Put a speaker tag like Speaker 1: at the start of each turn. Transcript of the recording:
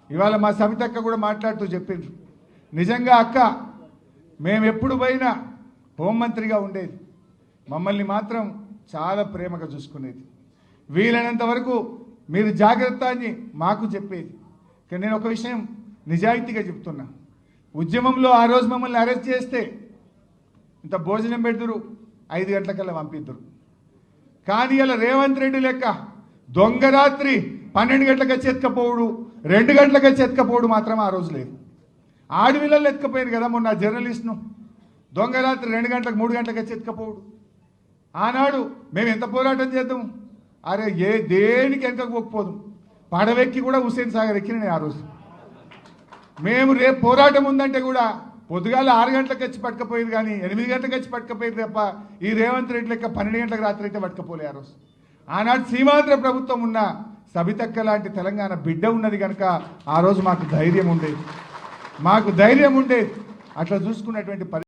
Speaker 1: ఇవాళ మా సవితక్క కూడా మాట్లాడుతూ చెప్పిండ్రు, నిజంగా అక్క మేము ఎప్పుడు పోయినా హోంమంత్రిగా ఉండేది, మమ్మల్ని మాత్రం చాలా ప్రేమగా చూసుకునేది, వీలైనంత వరకు మీరు జాగ్రత్త అని మాకు చెప్పేది. కానీ నేను ఒక విషయం నిజాయితీగా చెప్తున్నా, ఉద్యమంలో ఆ రోజు మమ్మల్ని అరెస్ట్ చేస్తే ఇంత భోజనం పెడుతురు, 5 గంటలకల్లా పంపిద్దరు. కానీ ఇలా రేవంత్ రెడ్డి లెక్క దొంగ రాత్రి 12 గంటలకు వచ్చి ఎత్తుకపోవడు, 2 గంటలకు వచ్చి ఎత్తుకపోవడు మాత్రం ఆ రోజు లేదు. ఆడవిల్లలు ఎత్తుకపోయారు కదా మొన్న జర్నలిస్ట్ను, దొంగ రాత్రి 2 గంటలకు 3 గంటలకు వచ్చి ఎత్తుకపోవడు. ఆనాడు మేము ఎంత పోరాటం చేద్దాం, అరే దేనికి వెనకకు పోకపోదు, పడవెక్కి కూడా హుస్సేన్ సాగర్ ఎక్కిన నేను ఆ రోజు. మేము రేపు పోరాటం ఉందంటే కూడా పొద్దుగాల 6 గంటలకు వచ్చి పట్టుకపోయేది, కానీ 8 గంటలకు వచ్చి పట్టుకపోయేది తప్ప ఈ రేవంత్ రెడ్డి లెక్క 12 గంటలకు రాత్రి అయితే పట్టుకపోలే ఆ రోజు. ఆనాడు సీమాంధ్ర ప్రభుత్వం ఉన్న సబితక్క లాంటి తెలంగాణ బిడ్డ ఉన్నది కనుక ఆ రోజు మాకు ధైర్యం ఉండేది, అట్లా చూసుకున్నటువంటి